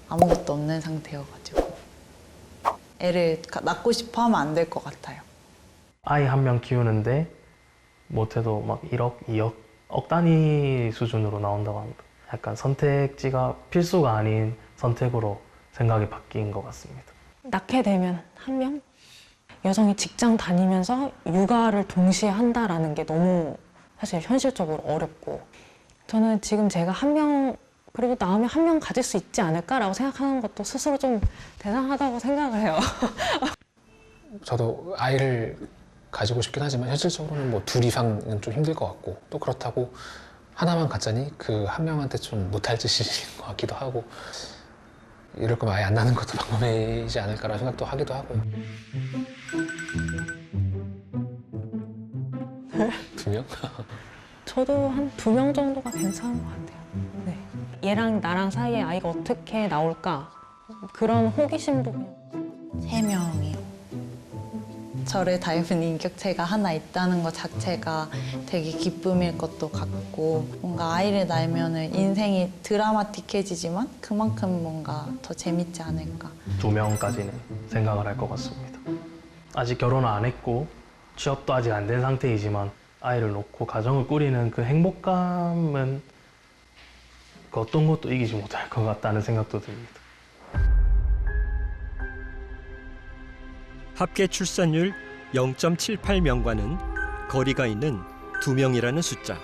아무것도 없는 상태여가지고 애를 낳고 싶어 하면 안 될 것 같아요. 아이 한 명 키우는데 못해도 막 1억, 2억, 억 단위 수준으로 나온다고 합니다. 약간 선택지가 필수가 아닌 선택으로 생각이 바뀐 것 같습니다. 낳게 되면 한 명? 여성이 직장 다니면서 육아를 동시에 한다라는 게 너무 사실 현실적으로 어렵고 저는 지금 제가 한 명 그리고 낳으면 한 명 가질 수 있지 않을까라고 생각하는 것도 스스로 좀 대단하다고 생각을 해요. 저도 아이를 가지고 싶긴 하지만 현실적으로는 뭐 둘 이상은 좀 힘들 것 같고 또 그렇다고 하나만 갖자니 그 한 명한테 좀 못할 짓인 것 같기도 하고 이럴 거면 아예 안 낳는 것도 방법이지 않을까라는 생각도 하기도 하고요. 2명? 저도 한 2명 정도가 괜찮은 것 같아요. 네. 얘랑 나랑 사이에 아이가 어떻게 나올까 그런 호기심도 그냥 3명이요. 저를 닮은 인격체가 하나 있다는 것 자체가 되게 기쁨일 것도 같고 뭔가 아이를 낳으면 인생이 드라마틱해지지만 그만큼 뭔가 더 재밌지 않을까. 2명까지는 생각을 할 것 같습니다. 아직 결혼을 안 했고 취업도 아직 안 된 상태이지만 아이를 놓고 가정을 꾸리는 그 행복감은 그 어떤 것도 이기지 못할 것 같다는 생각도 듭니다. 합계 출산율 0.78명과는 거리가 있는 2명이라는 숫자.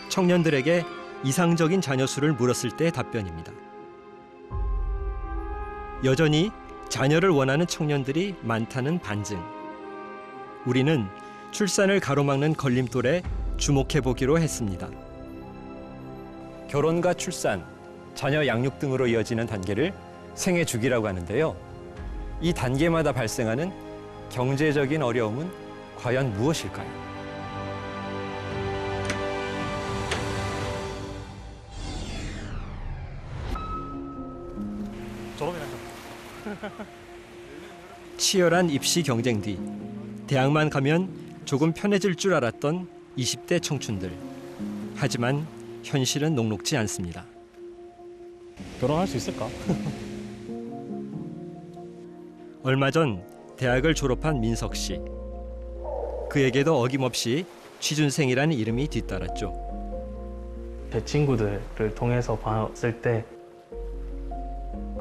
청년들에게 이상적인 자녀 수를 물었을 때의 답변입니다. 여전히 자녀를 원하는 청년들이 많다는 반증. 우리는 출산을 가로막는 걸림돌에 주목해보기로 했습니다. 결혼과 출산, 자녀 양육 등으로 이어지는 단계를 생애 주기라고 하는데요. 이 단계마다 발생하는 경제적인 어려움은 과연 무엇일까요? 치열한 입시 경쟁 뒤 대학만 가면 조금 편해질 줄 알았던 20대 청춘들. 하지만 현실은 녹록지 않습니다. 결혼할 수 있을까? 얼마 전 대학을 졸업한 민석 씨. 그에게도 어김없이 취준생이라는 이름이 뒤따랐죠. 제 친구들을 통해서 봤을 때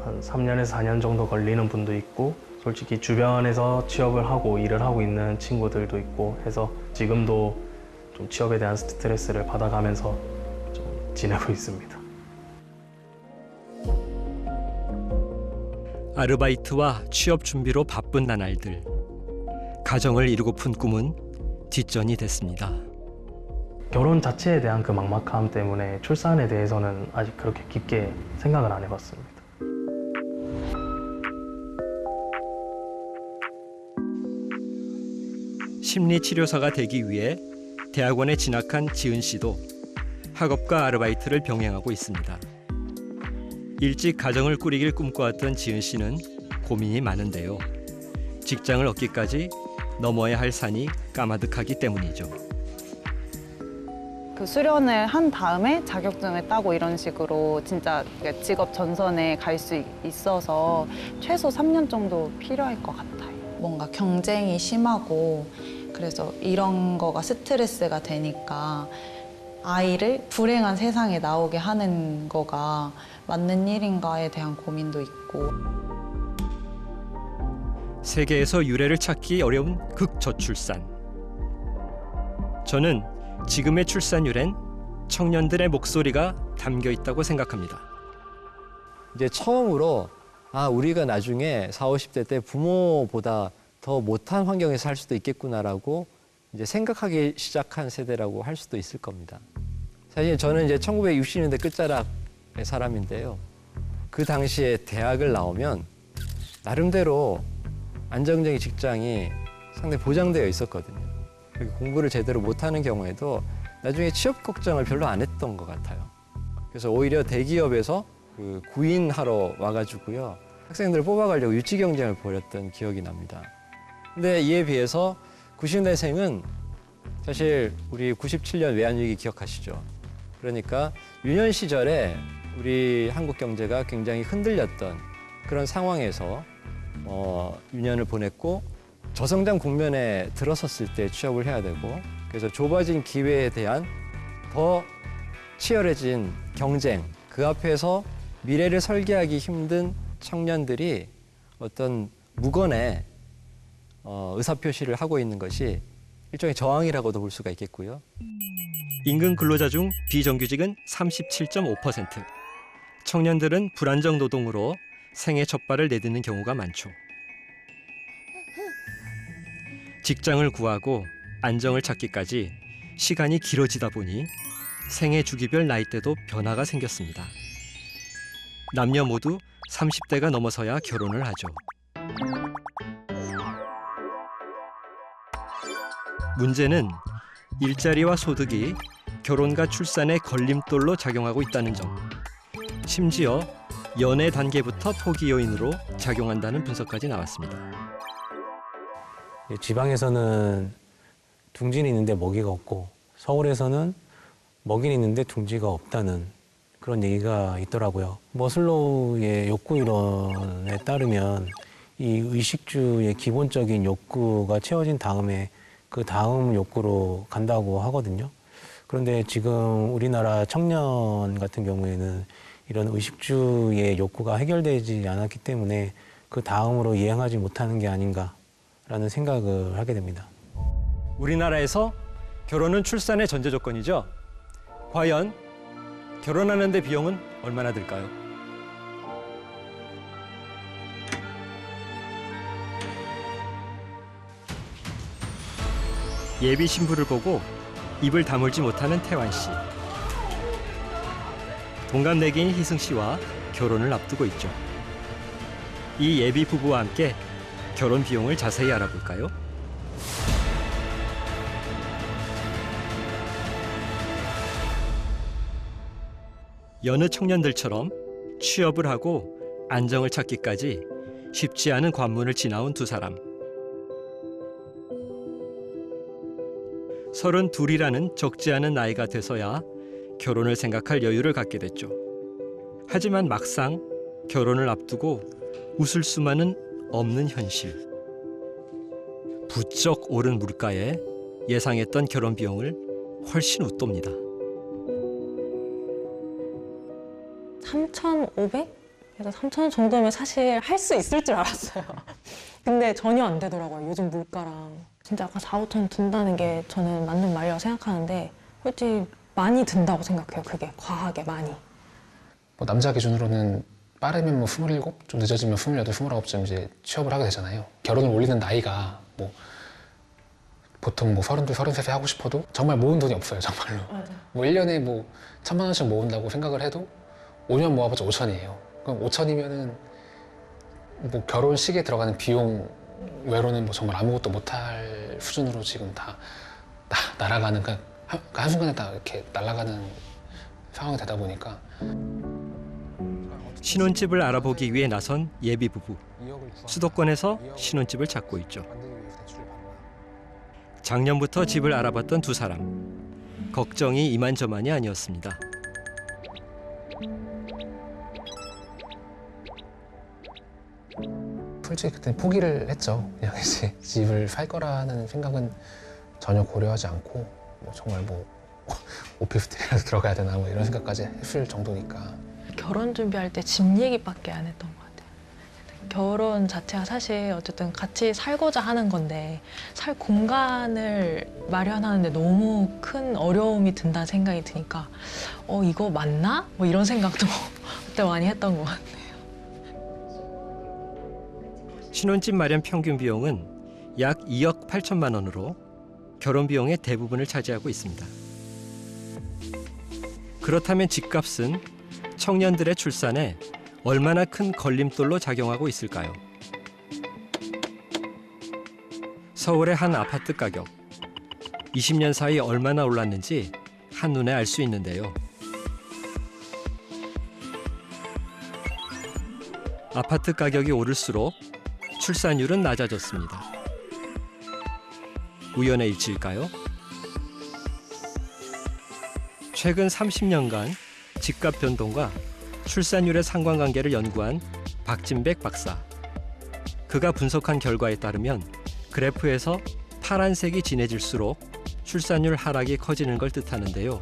한 3년에서 4년 정도 걸리는 분도 있고 솔직히 주변에서 취업을 하고 일을 하고 있는 친구들도 있고 해서 지금도 좀 취업에 대한 스트레스를 받아가면서 좀 지내고 있습니다. 아르바이트와 취업 준비로 바쁜 나날들. 가정을 이루고픈 꿈은 뒷전이 됐습니다. 결혼 자체에 대한 그 막막함 때문에 출산에 대해서는 아직 그렇게 깊게 생각을 안 해봤습니다. 심리치료사가 되기 위해 대학원에 진학한 지은 씨도 학업과 아르바이트를 병행하고 있습니다. 일찍 가정을 꾸리길 꿈꿔왔던 지은 씨는 고민이 많은데요. 직장을 얻기까지 넘어야 할 산이 까마득하기 때문이죠. 그 수련을 한 다음에 자격증을 따고 이런 식으로 진짜 직업 전선에 갈 수 있어서 최소 3년 정도 필요할 것 같아요. 뭔가 경쟁이 심하고 그래서 이런 거가 스트레스가 되니까 아이를 불행한 세상에 나오게 하는 거가 맞는 일인가에 대한 고민도 있고. 세계에서 유래를 찾기 어려운 극저출산. 저는 지금의 출산율엔 청년들의 목소리가 담겨 있다고 생각합니다. 이제 처음으로 우리가 나중에 40, 50대 때 부모보다 더 못한 환경에서 살 수도 있겠구나라고 이제 생각하기 시작한 세대라고 할 수도 있을 겁니다. 사실 저는 이제 1960년대 끝자락의 사람인데요. 그 당시에 대학을 나오면 나름대로 안정적인 직장이 상당히 보장되어 있었거든요. 공부를 제대로 못하는 경우에도 나중에 취업 걱정을 별로 안 했던 것 같아요. 그래서 오히려 대기업에서 그 구인하러 와가지고요. 학생들을 뽑아가려고 유치 경쟁을 벌였던 기억이 납니다. 근데 이에 비해서 90년대생은 사실 우리 97년 외환위기 기억하시죠? 그러니까 유년 시절에 우리 한국 경제가 굉장히 흔들렸던 그런 상황에서 유년을 보냈고 저성장 국면에 들어섰을 때 취업을 해야 되고 그래서 좁아진 기회에 대한 더 치열해진 경쟁 그 앞에서 미래를 설계하기 힘든 청년들이 어떤 무건의 의사표시를 하고 있는 것이 일종의 저항이라고도 볼 수가 있겠고요. 임금 근로자 중 비정규직은 37.5%. 청년들은 불안정 노동으로 생애 첫 발을 내딛는 경우가 많죠. 직장을 구하고 안정을 찾기까지 시간이 길어지다 보니 생애 주기별 나이대도 변화가 생겼습니다. 남녀 모두 30대가 넘어서야 결혼을 하죠. 문제는 일자리와 소득이 결혼과 출산의 걸림돌로 작용하고 있다는 점. 심지어 연애 단계부터 포기 요인으로 작용한다는 분석까지 나왔습니다. 지방에서는 둥지는 있는데 먹이가 없고 서울에서는 먹이는 있는데 둥지가 없다는 그런 얘기가 있더라고요. 머슬로우의 욕구 이론에 따르면 이 의식주의 기본적인 욕구가 채워진 다음에 그 다음 욕구로 간다고 하거든요. 그런데 지금 우리나라 청년 같은 경우에는 이런 의식주의 욕구가 해결되지 않았기 때문에 그 다음으로 이행하지 못하는 게 아닌가라는 생각을 하게 됩니다. 우리나라에서 결혼은 출산의 전제 조건이죠. 과연 결혼하는 데 비용은 얼마나 들까요? 예비 신부를 보고 입을 다물지 못하는 태환 씨. 동갑내기인 희승 씨와 결혼을 앞두고 있죠. 이 예비 부부와 함께 결혼 비용을 자세히 알아볼까요? 여느 청년들처럼 취업을 하고 안정을 찾기까지 쉽지 않은 관문을 지나온 두 사람. 32이라는 적지 않은 나이가 돼서야 결혼을 생각할 여유를 갖게 됐죠. 하지만 막상 결혼을 앞두고 웃을 수만은 없는 현실. 부쩍 오른 물가에 예상했던 결혼 비용을 훨씬 웃돕니다. 3,500에서 3,000 정도면 사실 할 수 있을 줄 알았어요. 근데 전혀 안 되더라고요. 요즘 물가랑. 진짜 아까 4, 5천 든다는 게 저는 맞는 말이라고 생각하는데 솔직히 많이 든다고 생각해요. 그게 과하게 많이. 뭐 남자 기준으로는 빠르면 뭐 27, 좀 늦어지면 28, 29쯤 이제 취업을 하게 되잖아요. 결혼을 올리는 나이가 뭐 보통 뭐 32, 33에 하고 싶어도 정말 모은 돈이 없어요, 정말로. 맞아. 뭐 1년에 뭐 1,000만 원씩 모은다고 생각을 해도 5년 모아봤자 5천이에요. 그럼 5천이면은 뭐 결혼식에 들어가는 비용 외로는 뭐 정말 아무것도 못할 수준으로 지금 다 날아가는, 그러니까 한순간에 다 이렇게 날아가는 상황이 되다 보니까. 신혼집을 알아보기 위해 나선 예비 부부. 수도권에서 신혼집을 찾고 있죠. 작년부터 집을 알아봤던 두 사람. 걱정이 이만저만이 아니었습니다. 솔직히 그때 포기를 했죠. 그냥 이제 집을 살 거라는 생각은 전혀 고려하지 않고 뭐 정말 뭐 오피스텔이라도 들어가야 되나 뭐 이런 생각까지 했을 정도니까. 결혼 준비할 때 집 얘기밖에 안 했던 것 같아요. 결혼 자체가 사실 어쨌든 같이 살고자 하는 건데 살 공간을 마련하는데 너무 큰 어려움이 든다는 생각이 드니까 이거 맞나? 뭐 이런 생각도 그때 많이 했던 것 같아요. 신혼집 마련 평균 비용은 약 2억 8천만 원으로 결혼 비용의 대부분을 차지하고 있습니다. 그렇다면 집값은 청년들의 출산에 얼마나 큰 걸림돌로 작용하고 있을까요? 서울의 한 아파트 가격, 20년 사이 얼마나 올랐는지 한눈에 알 수 있는데요. 아파트 가격이 오를수록 출산율은 낮아졌습니다. 우연의 일치일까요? 최근 30년간 집값 변동과 출산율의 상관관계를 연구한 박진백 박사. 그가 분석한 결과에 따르면 그래프에서 파란색이 진해질수록 출산율 하락이 커지는 걸 뜻하는데요.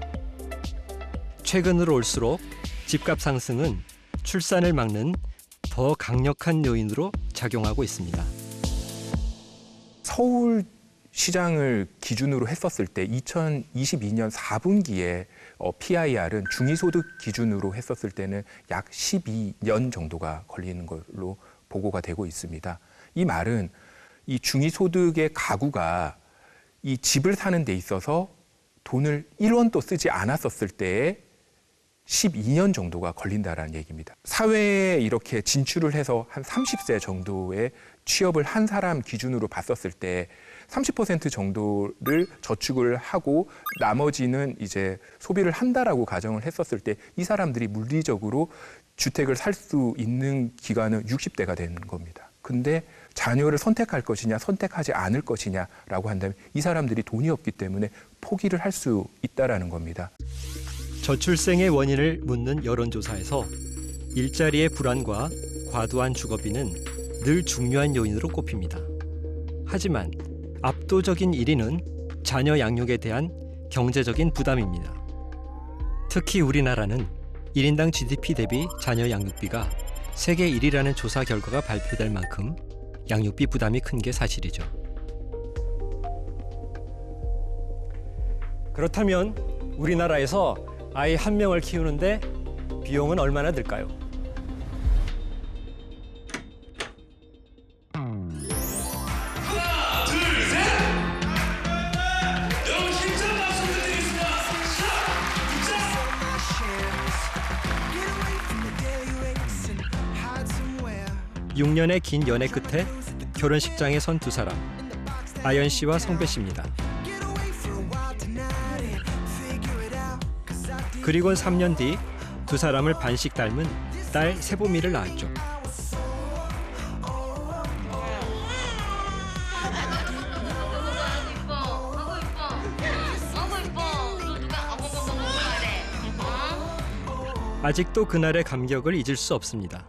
최근으로 올수록 집값 상승은 출산을 막는 더 강력한 요인으로 작용하고 있습니다. 서울 시장을 기준으로 했었을 때 2022년 4분기에 PIR은 중위소득 기준으로 했었을 때는 약 12년 정도가 걸리는 걸로 보고가 되고 있습니다. 이 말은 이 중위소득의 가구가 이 집을 사는 데 있어서 돈을 1원도 쓰지 않았었을 때에 12년 정도가 걸린다라는 얘기입니다. 사회에 이렇게 진출을 해서 한 30세 정도의 취업을 한 사람 기준으로 봤었을 때 30% 정도를 저축을 하고 나머지는 이제 소비를 한다라고 가정을 했었을 때 이 사람들이 물리적으로 주택을 살 수 있는 기간은 60대가 되는 겁니다. 근데 자녀를 선택할 것이냐 선택하지 않을 것이냐라고 한다면 이 사람들이 돈이 없기 때문에 포기를 할 수 있다라는 겁니다. 저출생의 원인을 묻는 여론조사에서 일자리의 불안과 과도한 주거비는 늘 중요한 요인으로 꼽힙니다. 하지만 압도적인 1위는 자녀 양육에 대한 경제적인 부담입니다. 특히 우리나라는 1인당 GDP 대비 자녀 양육비가 세계 1위라는 조사 결과가 발표될 만큼 양육비 부담이 큰 게 사실이죠. 그렇다면 우리나라에서 아이 한 명을 키우는데 비용은 얼마나 들까요? 여러분 힘찬 박수 부탁드리겠습니다. 6년의 긴 연애 끝에 결혼식장에 선 두 사람, 아연 씨와 성배 씨입니다. 그리고 3년 뒤 두 사람을 반씩 닮은 딸 세보미를 낳았죠. 아직도 그날의 감격을 잊을 수 없습니다.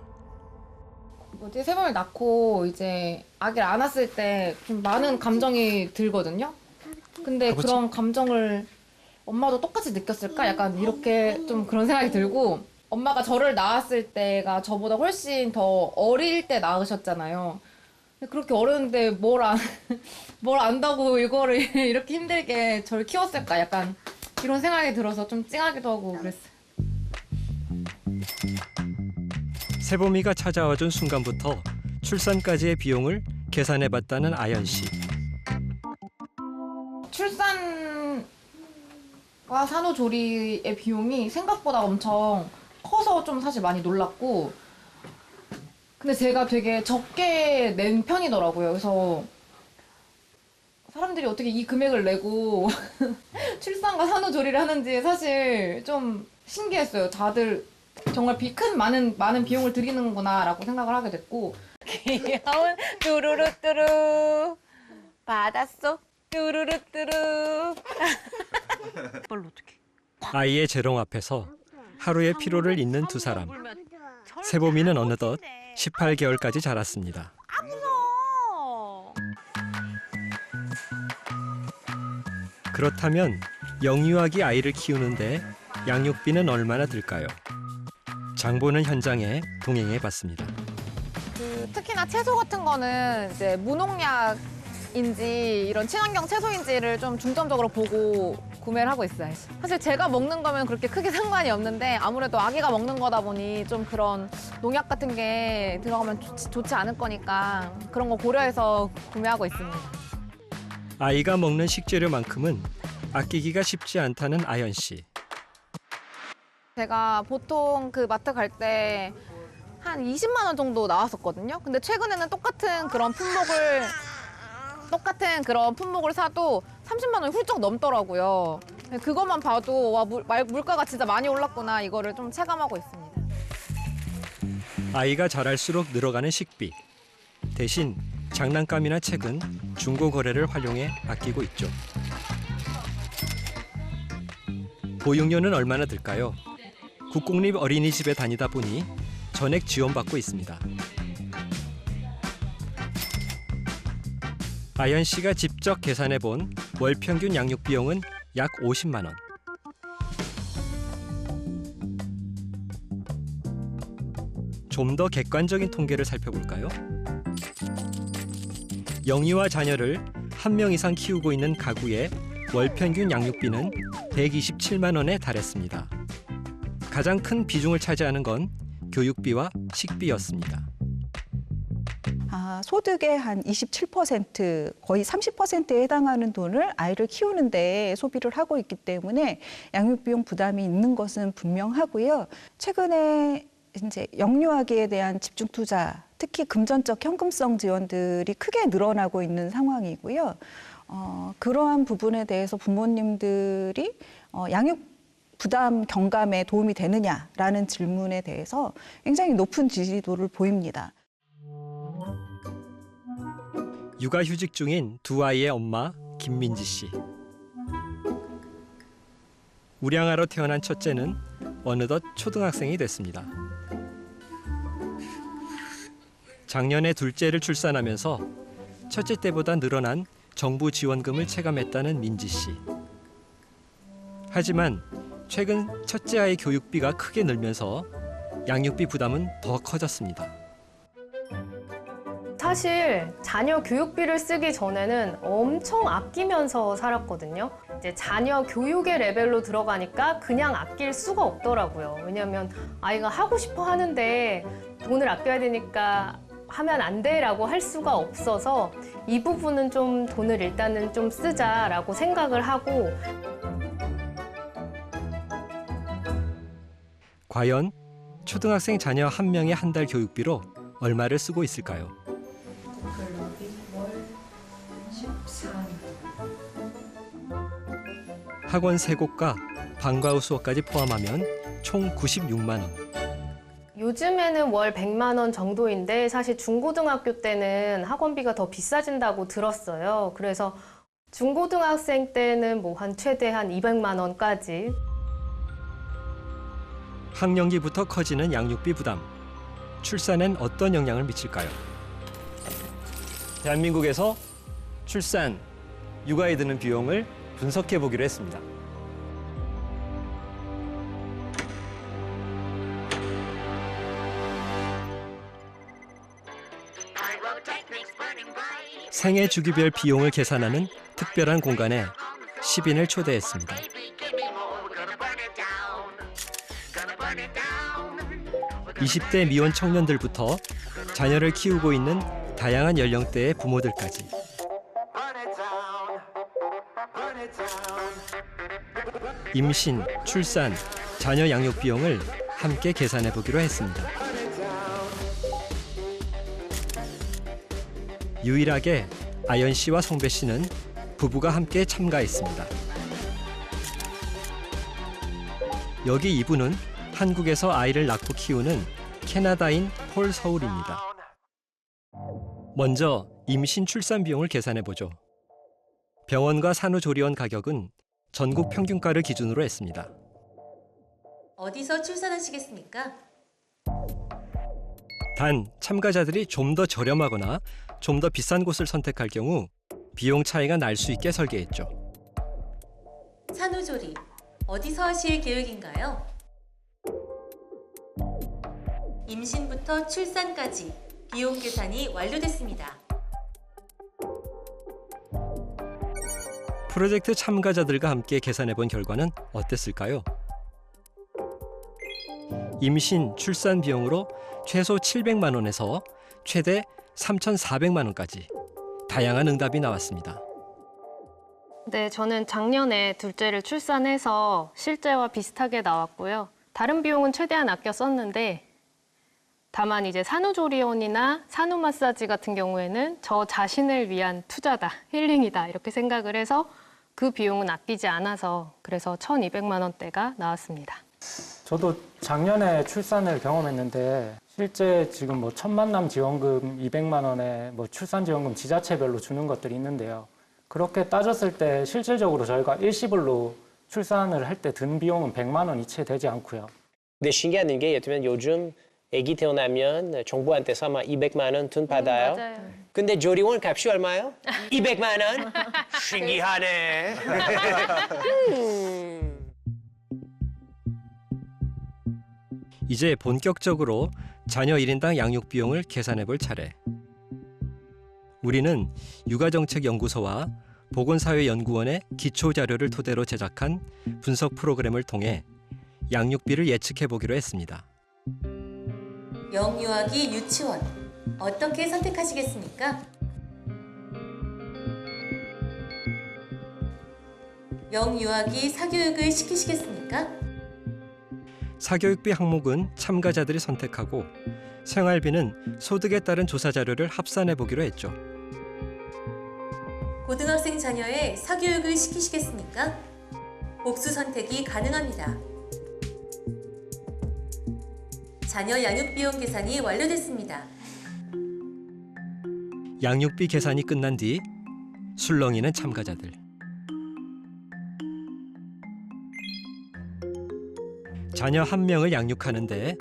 뭐지, 세범을 낳고 이제 아기를 안았을 때 좀 많은 감정이 들거든요. 근데 그런 감정을 엄마도 똑같이 느꼈을까? 약간 이렇게 좀 그런 생각이 들고, 엄마가 저를 낳았을 때가 저보다 훨씬 더 어릴 때 낳으셨잖아요. 근데 그렇게 어렸는데 뭘 안다고 이거를 이렇게 힘들게 저를 키웠을까? 약간 이런 생각이 들어서 좀 찡하기도 하고 그랬어요. 세보미가 찾아와준 순간부터 출산까지의 비용을 계산해봤다는 아연 씨. 출산과 산후조리의 비용이 생각보다 엄청 커서 좀 사실 많이 놀랐고, 근데 제가 되게 적게 낸 편이더라고요. 그래서 사람들이 어떻게 이 금액을 내고 출산과 산후조리를 하는지 사실 좀 신기했어요. 다들 정말 많은 비용을 들이는구나라고 생각을 하게 됐고. 귀여운 뚜루루뚜루 받았어 뚜루루뚜루. 이걸로 어떻게? 아이의 재롱 앞에서 하루의 피로를 잊는 두 사람. 세보미는 어느덧 18개월까지 자랐습니다. 그렇다면 영유아기 아이를 키우는데 양육비는 얼마나 들까요? 장보는 현장에 동행해봤습니다. 특히나 채소 같은 거는 이제 무농약인지 이런 친환경 채소인지를 좀 중점적으로 보고 구매를 하고 있어요. 사실 제가 먹는 거면 그렇게 크게 상관이 없는데 아무래도 아기가 먹는 거다 보니 좀 그런 농약 같은 게 들어가면 좋지 않을 거니까 그런 거 고려해서 구매하고 있습니다. 아이가 먹는 식재료만큼은 아끼기가 쉽지 않다는 아연 씨. 제가 보통 그 마트 갈 때 한 20만 원 정도 나왔었거든요. 근데 최근에는 똑같은 그런 품목을 사도 30만 원이 훌쩍 넘더라고요. 그것만 봐도 와, 물가가 진짜 많이 올랐구나, 이거를 좀 체감하고 있습니다. 아이가 자랄수록 늘어가는 식비. 대신 장난감이나 책은 중고 거래를 활용해 아끼고 있죠. 보육료는 얼마나 들까요? 국공립 어린이집에 다니다 보니 전액 지원받고 있습니다. 아연 씨가 직접 계산해 본 월 평균 양육 비용은 약 50만 원. 좀 더 객관적인 통계를 살펴볼까요? 영유아 자녀를 한 명 이상 키우고 있는 가구의 월 평균 양육비는 127만 원에 달했습니다. 가장 큰 비중을 차지하는 건 교육비와 식비였습니다. 소득의 한 27%, 거의 30%에 해당하는 돈을 아이를 키우는데 소비를 하고 있기 때문에 양육비용 부담이 있는 것은 분명하고요. 최근에 이제 영유아기에 대한 집중 투자, 특히 금전적 현금성 지원들이 크게 늘어나고 있는 상황이고요. 그러한 부분에 대해서 부모님들이 양육 부담 경감에 도움이 되느냐라는 질문에 대해서 굉장히 높은 지지도를 보입니다. 육아휴직 중인 두 아이의 엄마 김민지 씨. 우량아로 태어난 첫째는 어느덧 초등학생이 됐습니다. 작년에 둘째를 출산하면서 첫째 때보다 늘어난 정부 지원금을 체감했다는 민지 씨. 하지만 최근 첫째 아이 교육비가 크게 늘면서 양육비 부담은 더 커졌습니다. 사실 자녀 교육비를 쓰기 전에는 엄청 아끼면서 살았거든요. 이제 자녀 교육의 레벨로 들어가니까 그냥 아낄 수가 없더라고요. 왜냐하면 아이가 하고 싶어 하는데 돈을 아껴야 되니까 하면 안 돼라고 할 수가 없어서 이 부분은 좀 돈을 일단은 좀 쓰자라고 생각을 하고. 과연 초등학생 자녀 한 명의 한 달 교육비로 얼마를 쓰고 있을까요? 학원 3곳과 방과 후 수업까지 포함하면 총 96만 원. 요즘에는 월 100만 원 정도인데 사실 중고등학교 때는 학원비가 더 비싸진다고 들었어요. 그래서 중고등학생 때는 뭐 최대 한 200만 원까지. 학령기부터 커지는 양육비 부담. 출산엔 어떤 영향을 미칠까요? 대한민국에서 출산, 육아에 드는 비용을 분석해 보기로 했습니다. 생애 주기별 비용을 계산하는 특별한 공간에 10인을 초대했습니다. 20대 미혼 청년들부터 자녀를 키우고 있는 다양한 연령대의 부모들까지. 임신, 출산, 자녀 양육 비용을 함께 계산해 보기로 했습니다. 유일하게 아연 씨와 성배 씨는 부부가 함께 참가했습니다. 여기 이분은 한국에서 아이를 낳고 키우는 캐나다인 폴 서울입니다. 먼저 임신 출산 비용을 계산해 보죠. 병원과 산후조리원 가격은 전국 평균가를 기준으로 했습니다. 어디서 출산하시겠습니까? 단 참가자들이 좀 더 저렴하거나 좀 더 비싼 곳을 선택할 경우 비용 차이가 날 수 있게 설계했죠. 산후조리, 어디서 하실 계획인가요? 임신부터 출산까지 비용 계산이 완료됐습니다. 프로젝트 참가자들과 함께 계산해본 결과는 어땠을까요? 임신, 출산 비용으로 최소 700만 원에서 최대 3,400만 원까지 다양한 응답이 나왔습니다. 네, 저는 작년에 둘째를 출산해서 실제와 비슷하게 나왔고요. 다른 비용은 최대한 아껴 썼는데 다만 이제 산후조리원이나 산후마사지 같은 경우에는 저 자신을 위한 투자다, 힐링이다 이렇게 생각을 해서 그 비용은 아끼지 않아서 그래서 1,200만 원대가 나왔습니다. 저도 작년에 출산을 경험했는데 실제 지금 뭐 첫 만남 지원금 200만 원에 뭐 출산 지원금 지자체별로 주는 것들이 있는데요. 그렇게 따졌을 때 실질적으로 저희가 일시불로 출산을 할 때 든 비용은 100만 원이 채 되지 않고요. 근데 신기한 게 예를 요즘 아기 태어나면 정부한테서 아마 200만 원 돈 받아요. 맞아요. 근데 조리원 값이 얼마요? 200만 원? 신기하네. 이제 본격적으로 자녀 1인당 양육 비용을 계산해 볼 차례. 우리는 육아정책연구소와 보건사회연구원의 기초 자료를 토대로 제작한 분석 프로그램을 통해 양육비를 예측해 보기로 했습니다. 영유아기 유치원 어떻게 선택하시겠습니까? 영유아기 사교육을 시키시겠습니까? 사교육비 항목은 참가자들이 선택하고 생활비는 소득에 따른 조사 자료를 합산해 보기로 했죠. 고등학생 자녀의 사교육을 시키시겠습니까? 복수 선택이 가능합니다. 자녀 양육 비용 계산이 완료됐습니다. 양육비 계산이 끝난 뒤 술렁이는 참가자들. 자녀 한 명을 양육하는데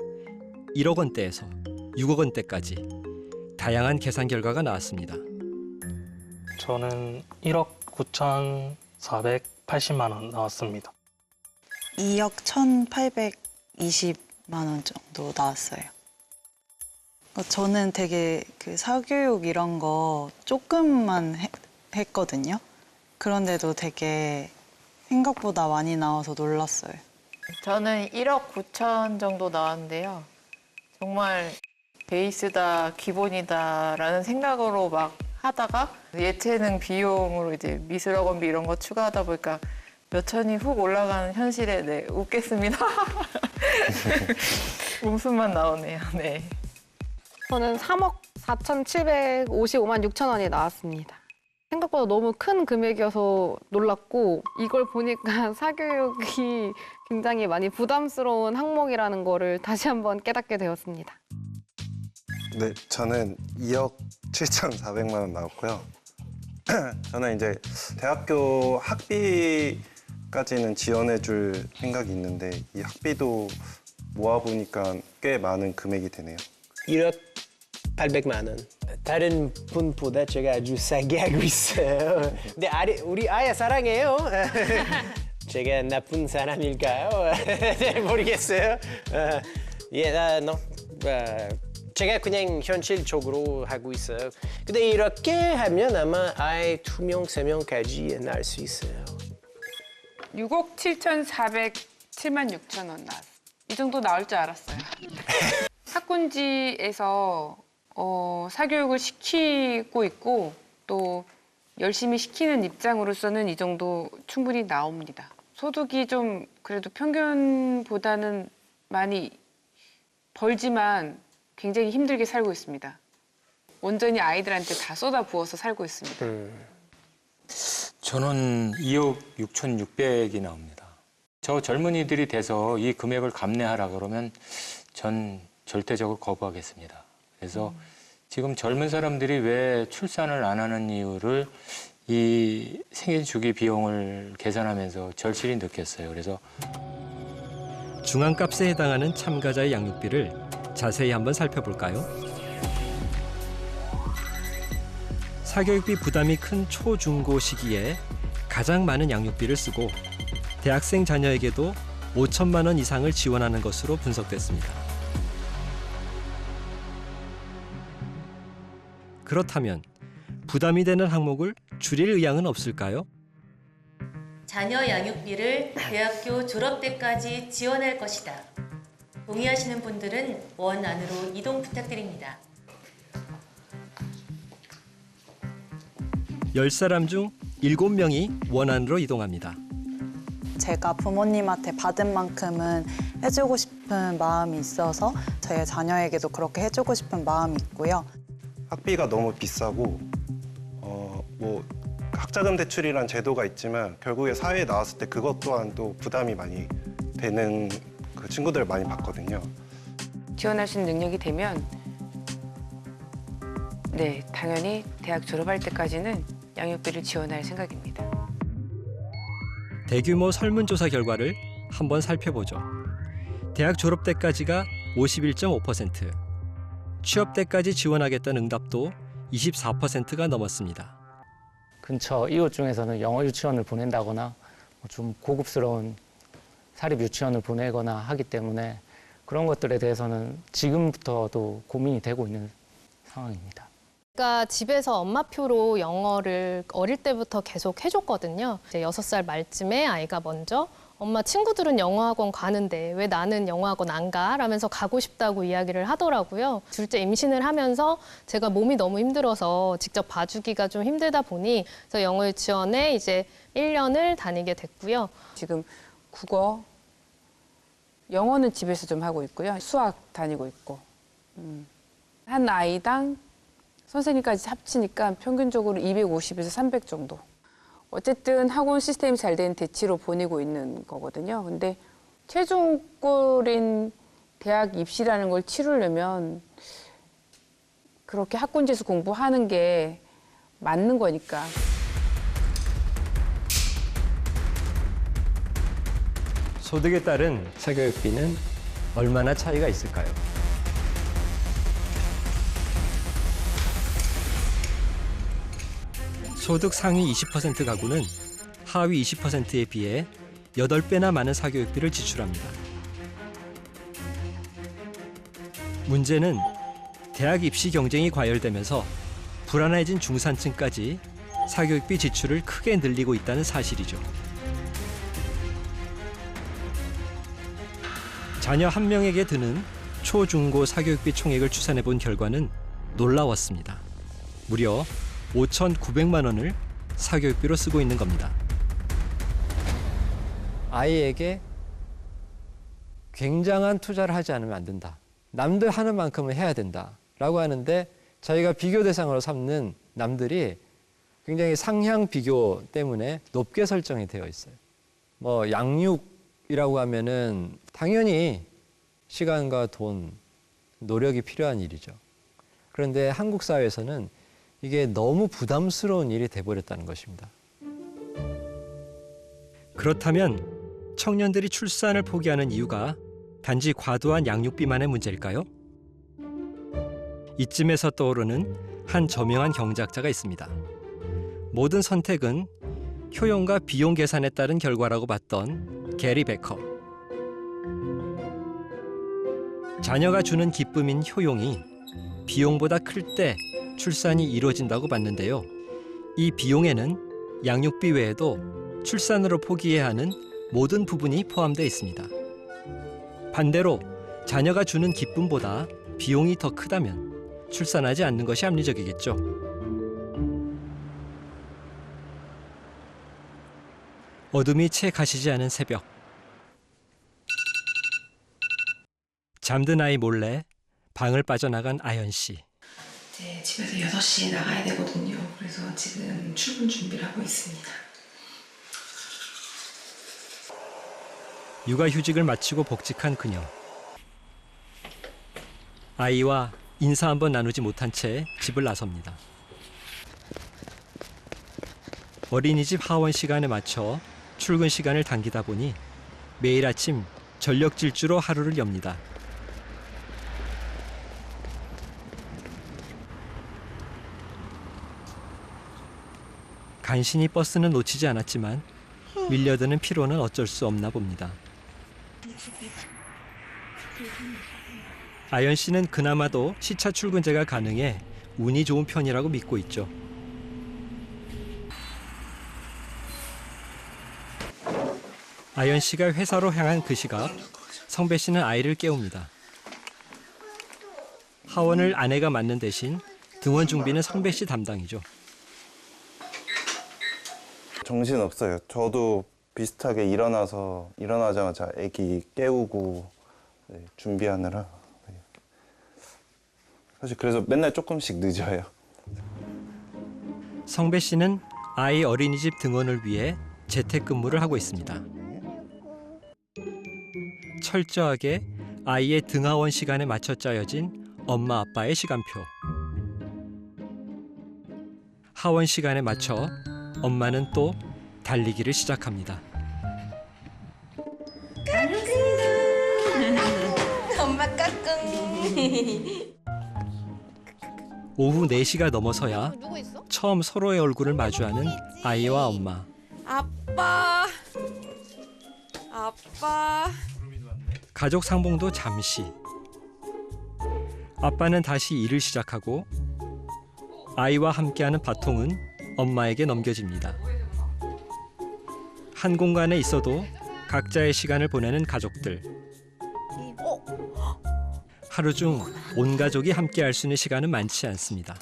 1억 원대에서 6억 원대까지 다양한 계산 결과가 나왔습니다. 저는 1억 9,480만 원 나왔습니다. 2억 1,820만 원 정도 나왔어요. 저는 되게 그 사교육 이런 거 조금만 했거든요. 그런데도 되게 생각보다 많이 나와서 놀랐어요. 저는 1억 9천 정도 나왔는데요. 정말 베이스다, 기본이다라는 생각으로 막 하다가 예체능 비용으로 이제 미술학원비 이런 거 추가하다 보니까 몇 천이 훅 올라가는 현실에 네, 웃겠습니다. 웃음만 나오네요. 네. 저는 3억 4,755만 6천 원이 나왔습니다. 생각보다 너무 큰 금액이어서 놀랐고 이걸 보니까 사교육이 굉장히 많이 부담스러운 항목이라는 거를 다시 한번 깨닫게 되었습니다. 네, 저는 2억 7,400만 원 나왔고요. 저는 이제 대학교 학비까지는 지원해 줄 생각이 있는데 이 학비도 모아보니까 꽤 많은 금액이 되네요. 1억 800만 원. 다른 분보다 제가 아주 싸게 하고 있어요. 근데 우리 아야 사랑해요. 제가 나쁜 사람일까요? 모르겠어요. 제가 그냥 현실적으로 하고 있어요. 근데 이렇게 하면 아마 아이 2명, 3명까지 낳을 수 있어요. 6억 7,407만 6천 원 나왔어요. 이 정도 나올 줄 알았어요. 학군지에서 사교육을 시키고 있고 또 열심히 시키는 입장으로서는 이 정도 충분히 나옵니다. 소득이 좀 그래도 평균보다는 많이 벌지만 굉장히 힘들게 살고 있습니다. 온전히 아이들한테 다 쏟아부어서 살고 있습니다. 저는 2억 6,600이 나옵니다. 저 젊은이들이 돼서 이 금액을 감내하라 그러면 전 절대적으로 거부하겠습니다. 그래서 지금 젊은 사람들이 왜 출산을 안 하는 이유를 이 생애 주기 비용을 계산하면서 절실히 느꼈어요. 그래서 중앙값에 해당하는 참가자의 양육비를 자세히 한번 살펴볼까요? 사교육비 부담이 큰 초중고 시기에 가장 많은 양육비를 쓰고 대학생 자녀에게도 5천만 원 이상을 지원하는 것으로 분석됐습니다. 그렇다면 부담이 되는 항목을 줄일 의향은 없을까요? 자녀 양육비를 대학교 졸업 때까지 지원할 것이다. 동의하시는 분들은 원 안으로 이동 부탁드립니다. 10사람 중 7명이 원 안으로 이동합니다. 제가 부모님한테 받은 만큼은 해주고 싶은 마음이 있어서 저희 자녀에게도 그렇게 해주고 싶은 마음이 있고요. 학비가 너무 비싸고 뭐 학자금 대출이란 제도가 있지만 결국에 사회에 나왔을 때 그것 또한 또 부담이 많이 되는 그 친구들을 많이 봤거든요. 지원할 수 있는 능력이 되면 네, 당연히 대학 졸업할 때까지는 양육비를 지원할 생각입니다. 대규모 설문조사 결과를 한번 살펴보죠. 대학 졸업 때까지가 51.5%, 취업 때까지 지원하겠다는 응답도 24%가 넘었습니다. 근처 이웃 중에서는 영어 유치원을 보낸다거나 좀 고급스러운 사립 유치원을 보내거나 하기 때문에 그런 것들에 대해서는 지금부터도 고민이 되고 있는 상황입니다. 그러니까 집에서 엄마표로 영어를 어릴 때부터 계속 해줬거든요. 이제 6살 말쯤에 아이가 먼저 엄마 친구들은 영어학원 가는데 왜 나는 영어학원 안 가? 라면서 가고 싶다고 이야기를 하더라고요. 둘째 임신을 하면서 제가 몸이 너무 힘들어서 직접 봐주기가 좀 힘들다 보니 그래서 영어 유치원에 이제 1년을 다니게 됐고요. 지금 국어, 영어는 집에서 좀 하고 있고요. 수학 다니고 있고. 한 아이당 선생님까지 합치니까 평균적으로 250에서 300 정도. 어쨌든 학원 시스템이 잘 된 대치로 보내고 있는 거거든요. 근데 최종골인 대학 입시라는 걸 치르려면 그렇게 학군지에서 공부하는 게 맞는 거니까. 소득에 따른 사교육비는 얼마나 차이가 있을까요? 소득 상위 20% 가구는 하위 20%에 비해 8배나 많은 사교육비를 지출합니다. 문제는 대학 입시 경쟁이 과열되면서 불안해진 중산층까지 사교육비 지출을 크게 늘리고 있다는 사실이죠. 자녀 한 명에게 드는 초, 중고 사교육비 총액을 추산해 본 결과는 놀라웠습니다. 무려 5,900만 원을 사교육비로 쓰고 있는 겁니다. 아이에게 굉장한 투자를 하지 않으면 안 된다. 남들 하는 만큼은 해야 된다라고 하는데 저희가 비교 대상으로 삼는 남들이 굉장히 상향 비교 때문에 높게 설정이 되어 있어요. 뭐 양육이라고 하면은 당연히 시간과 돈, 노력이 필요한 일이죠. 그런데 한국 사회에서는 이게 너무 부담스러운 일이 돼버렸다는 것입니다. 그렇다면 청년들이 출산을 포기하는 이유가 단지 과도한 양육비만의 문제일까요? 이쯤에서 떠오르는 한 저명한 경제학자가 있습니다. 모든 선택은 효용과 비용 계산에 따른 결과라고 봤던 게리 베커. 자녀가 주는 기쁨인 효용이 비용보다 클 때 출산이 이루어진다고 봤는데요. 이 비용에는 양육비 외에도 출산으로 포기해야 하는 모든 부분이 포함되어 있습니다. 반대로 자녀가 주는 기쁨보다 비용이 더 크다면 출산하지 않는 것이 합리적이겠죠. 어둠이 채 가시지 않은 새벽. 잠든 아이 몰래 방을 빠져나간 아연 씨. 이제 집에서 6시에 나가야 되거든요. 그래서 지금 출근 준비를 하고 있습니다. 육아휴직을 마치고 복직한 그녀. 아이와 인사 한번 나누지 못한 채 집을 나섭니다. 어린이집 하원 시간에 맞춰 출근 시간을 당기다 보니 매일 아침 전력 질주로 하루를 엽니다. 간신히 버스는 놓치지 않았지만 밀려드는 피로는 어쩔 수 없나 봅니다. 아연 씨는 그나마도 시차 출근제가 가능해 운이 좋은 편이라고 믿고 있죠. 아연 씨가 회사로 향한 그 시각, 성배 씨는 아이를 깨웁니다. 하원을 아내가 맡는 대신 등원 준비는 성배 씨 담당이죠. 정신 없어요. 저도 비슷하게 일어나자마자 아기 깨우고 준비하느라 사실 그래서 맨날 조금씩 늦어요. 성배 씨는 아이 어린이집 등원을 위해 재택근무를 하고 있습니다. 철저하게 아이의 등하원 시간에 맞춰 짜여진 엄마 아빠의 시간표. 하원 시간에 맞춰 엄마는 또 달리기를 시작합니다. 가겠습니다. 오후 4시가 넘어서야 처음 서로의 얼굴을 마주하는 아이와 엄마. 아빠. 가족 상봉도 잠시. 아빠는 다시 일을 시작하고 아이와 함께하는 바통은 엄마에게 넘겨집니다. 한 공간에 있어도 각자의 시간을 보내는 가족들. 하루 중 온 가족이 함께할 수 있는 시간은 많지 않습니다.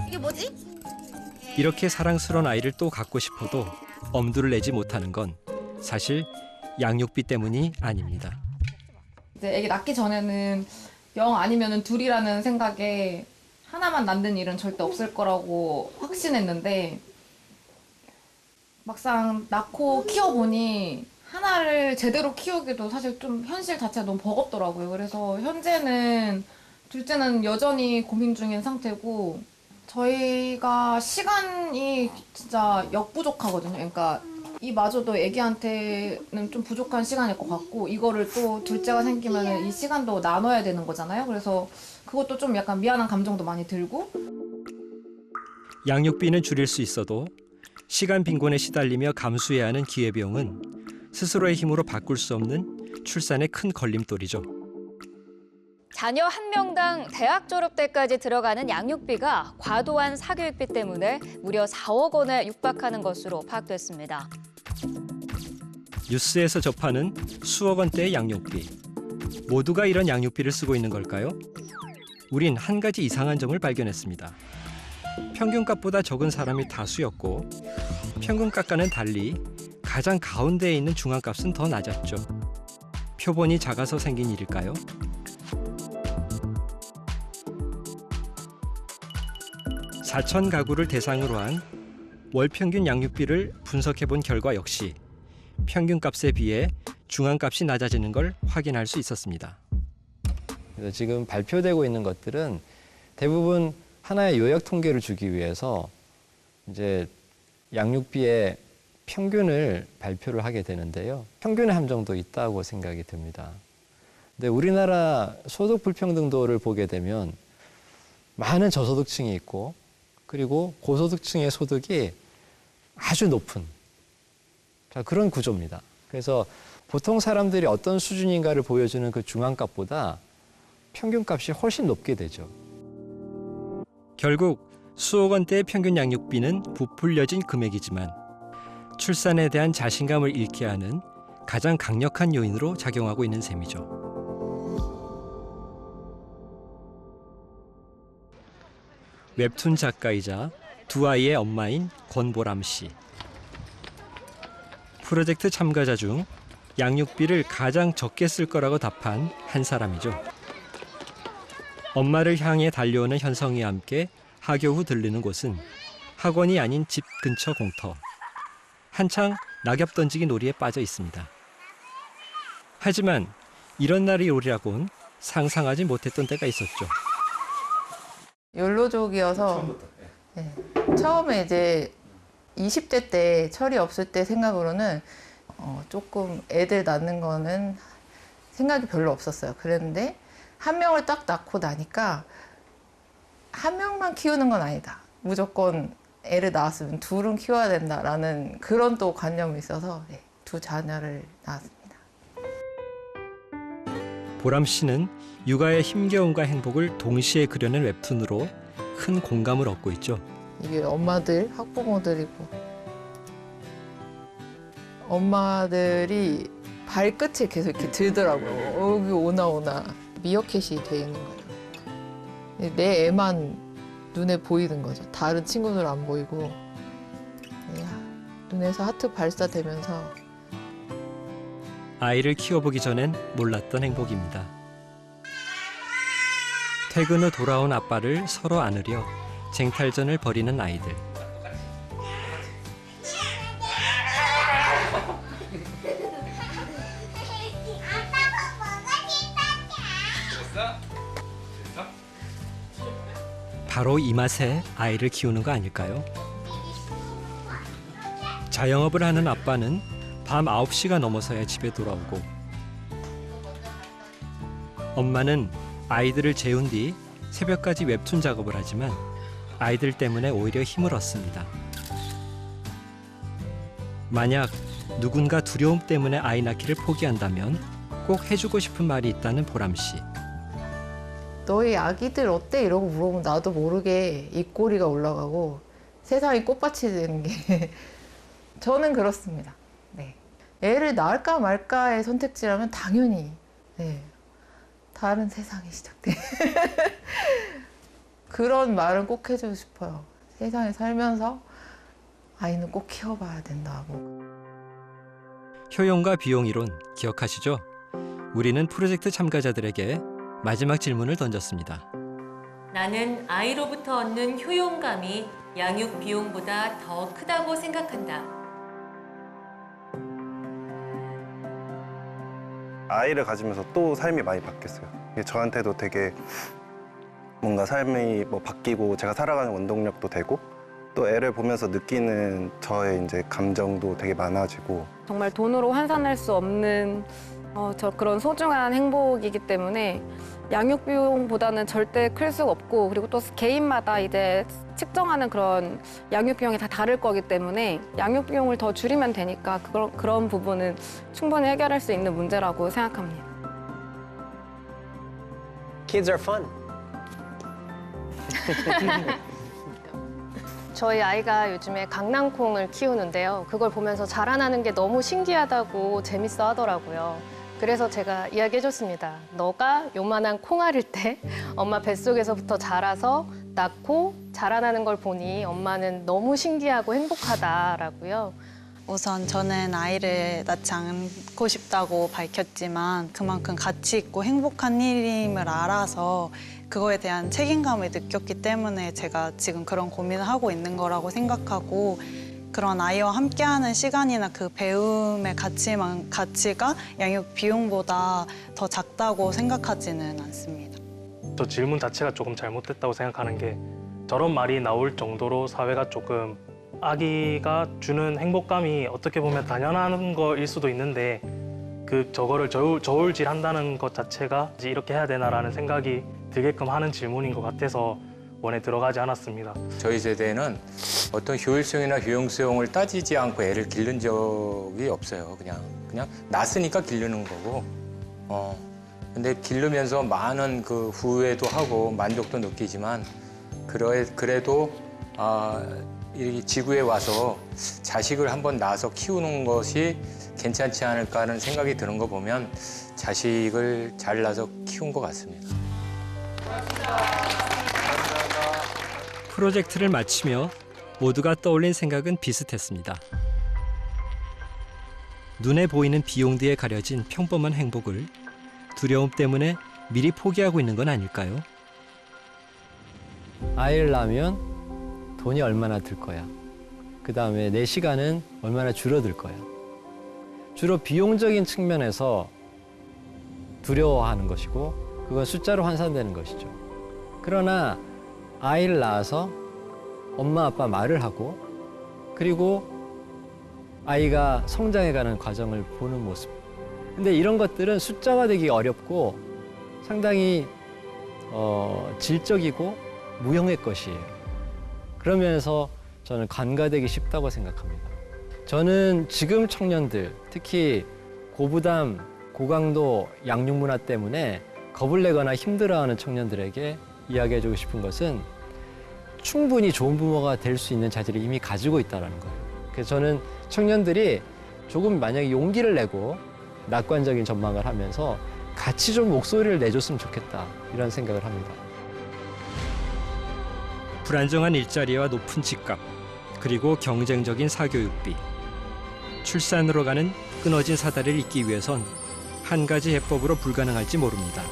이게 뭐지? 이렇게 사랑스러운 아이를 또 갖고 싶어도 엄두를 내지 못하는 건 사실 양육비 때문이 아닙니다. 이제 애기 낳기 전에는 0 아니면은 2이라는 생각에 하나만 낳는 일은 절대 없을 거라고 확신했는데 막상 낳고 키워보니 하나를 제대로 키우기도 사실 좀 현실 자체가 너무 버겁더라고요. 그래서 현재는 둘째는 여전히 고민 중인 상태고 저희가 시간이 진짜 역부족하거든요. 그러니까 이마저도 애기한테는 좀 부족한 시간일 것 같고 이거를 또 둘째가 생기면 이 시간도 나눠야 되는 거잖아요. 그래서 그것도 좀 약간 미안한 감정도 많이 들고. 양육비는 줄일 수 있어도 시간 빈곤에 시달리며 감수해야 하는 기회비용은 스스로의 힘으로 바꿀 수 없는 출산의 큰 걸림돌이죠. 자녀 한 명당 대학 졸업 때까지 들어가는 양육비가 과도한 사교육비 때문에 무려 4억 원에 육박하는 것으로 파악됐습니다. 뉴스에서 접하는 수억 원대의 양육비. 모두가 이런 양육비를 쓰고 있는 걸까요? 우린 한 가지 이상한 점을 발견했습니다. 평균값보다 적은 사람이 다수였고 평균값과는 달리 가장 가운데에 있는 중앙값은 더 낮았죠. 표본이 작아서 생긴 일일까요? (4천) 가구를 대상으로 한 월평균 양육비를 분석해본 결과 역시 평균값에 비해 중앙값이 낮아지는 걸 확인할 수 있었습니다. 그래서 지금 발표되고 있는 것들은 대부분 하나의 요약 통계를 주기 위해서 이제 양육비의 평균을 발표를 하게 되는데요. 평균의 함정도 있다고 생각이 듭니다. 근데 우리나라 소득 불평등도를 보게 되면 많은 저소득층이 있고 그리고 고소득층의 소득이 아주 높은 그런 구조입니다. 그래서 보통 사람들이 어떤 수준인가를 보여주는 그 중앙값보다 평균값이 훨씬 높게 되죠. 결국 수억 원대의 평균 양육비는 부풀려진 금액이지만 출산에 대한 자신감을 잃게 하는 가장 강력한 요인으로 작용하고 있는 셈이죠. 웹툰 작가이자 두 아이의 엄마인 권보람 씨. 프로젝트 참가자 중 양육비를 가장 적게 쓸 거라고 답한 한 사람이죠. 엄마를 향해 달려오는 현성이와 함께 하교 후 들르는 곳은 학원이 아닌 집 근처 공터. 한창 낙엽 던지기 놀이에 빠져 있습니다. 하지만 이런 날이 오리라고는 상상하지 못했던 때가 있었죠. 욜로족이어서 네. 처음에 이제 20대 때 철이 없을 때 생각으로는 조금 애들 낳는 거는 생각이 별로 없었어요. 그랬는데 한 명을 딱 낳고 나니까 한 명만 키우는 건 아니다. 무조건 애를 낳았으면 둘은 키워야 된다라는 그런 또 관념이 있어서 네, 두 자녀를 낳았습니다. 보람 씨는 육아의 힘겨움과 행복을 동시에 그려낸 웹툰으로 큰 공감을 얻고 있죠. 이게 엄마들, 학부모들이고 엄마들이 발끝을 계속 이렇게 들더라고요. 여기 오나 미어캣이 돼 있는 거예요. 내 애만 눈에 보이는 거죠. 다른 친구들 안 보이고 눈에서 하트 발사되면서 아이를 키워보기 전엔 몰랐던 행복입니다. 퇴근 후 돌아온 아빠를 서로 안으려 쟁탈전을 벌이는 아이들. 바로 이 맛에 아이를 키우는 거 아닐까요? 자영업을 하는 아빠는 밤 9시가 넘어서야 집에 돌아오고 엄마는 아이들을 재운 뒤 새벽까지 웹툰 작업을 하지만 아이들 때문에 오히려 힘을 얻습니다. 만약 누군가 두려움 때문에 아이 낳기를 포기한다면 꼭 해주고 싶은 말이 있다는 보람 씨. 너희 아기들 어때? 이러고 물어보면 나도 모르게 입꼬리가 올라가고 세상이 꽃밭이 되는 게 저는 그렇습니다. 네. 애를 낳을까 말까의 선택지라면 당연히 네. 다른 세상이 시작돼. 그런 말은 꼭 해주고 싶어요. 세상에 살면서 아이는 꼭 키워봐야 된다고. 효용과 비용 이론 기억하시죠? 우리는 프로젝트 참가자들에게 마지막 질문을 던졌습니다. 나는 아이로부터 얻는 효용감이 양육 비용보다 더 크다고 생각한다. 아이를 가지면서 또 삶이 많이 바뀌었어요. 이게 저한테도 되게 뭔가 삶이 뭐 바뀌고 제가 살아가는 원동력도 되고 또 애를 보면서 느끼는 저의 이제 감정도 되게 많아지고 정말 돈으로 환산할 수 없는 그런 소중한 행복이기 때문에 양육 비용보다는 절대 클 수가 없고 그리고 또 개인마다 이제 측정하는 그런 양육 비용이 다 다를 거기 때문에 양육 비용을 더 줄이면 되니까 그런 부분은 충분히 해결할 수 있는 문제라고 생각합니다. Kids are fun. 저희 아이가 요즘에 강낭콩을 키우는데요. 그걸 보면서 자라나는 게 너무 신기하다고 재밌어 하더라고요. 그래서 제가 이야기해줬습니다. 너가 요만한 콩알일 때 엄마 뱃속에서부터 자라서 낳고 자라나는 걸 보니 엄마는 너무 신기하고 행복하다라고요. 우선 저는 아이를 낳지 않고 싶다고 밝혔지만 그만큼 가치 있고 행복한 일임을 알아서 그거에 대한 책임감을 느꼈기 때문에 제가 지금 그런 고민을 하고 있는 거라고 생각하고 그런 아이와 함께하는 시간이나 그 배움의 가치가 양육 비용보다 더 작다고 생각하지는 않습니다. 저 질문 자체가 조금 잘못됐다고 생각하는 게 저런 말이 나올 정도로 사회가 조금 아기가 주는 행복감이 어떻게 보면 당연한 거일 수도 있는데 저거를 저울질한다는 것 자체가 이렇게 해야 되나라는 생각이 들게끔 하는 질문인 것 같아서 원에 들어가지 않았습니다. 저희 세대는 어떤 효율성이나 효용성을 따지지 않고 애를 기른 적이 없어요. 그냥 낳았으니까 기르는 거고. 근데 기르면서 많은 그 후회도 하고 만족도 느끼지만 그래도 이 지구에 와서 자식을 한번 낳아서 키우는 것이 괜찮지 않을까 하는 생각이 드는 거 보면 자식을 잘 낳아서 키운 것 같습니다. 프로젝트를 마치며 모두가 떠올린 생각은 비슷했습니다. 눈에 보이는 비용 뒤에 가려진 평범한 행복을 두려움 때문에 미리 포기하고 있는 건 아닐까요? 아이를 낳으면 돈이 얼마나 들 거야. 그다음에 내 시간은 얼마나 줄어들 거야. 주로 비용적인 측면에서 두려워하는 것이고 그건 숫자로 환산되는 것이죠. 그러나 아이를 낳아서 엄마 아빠 말을 하고 그리고 아이가 성장해가는 과정을 보는 모습. 근데 이런 것들은 숫자화되기 어렵고 상당히 질적이고 무형의 것이에요. 그러면서 저는 간과되기 쉽다고 생각합니다. 저는 지금 청년들, 특히 고부담, 고강도 양육 문화 때문에 겁을 내거나 힘들어하는 청년들에게 이야기해주고 싶은 것은 충분히 좋은 부모가 될 수 있는 자질을 이미 가지고 있다는 거예요. 그래서 저는 청년들이 조금 만약에 용기를 내고 낙관적인 전망을 하면서 같이 좀 목소리를 내줬으면 좋겠다 이런 생각을 합니다. 불안정한 일자리와 높은 집값, 그리고 경쟁적인 사교육비. 출산으로 가는 끊어진 사다리를 잇기 위해선 한 가지 해법으로 불가능할지 모릅니다.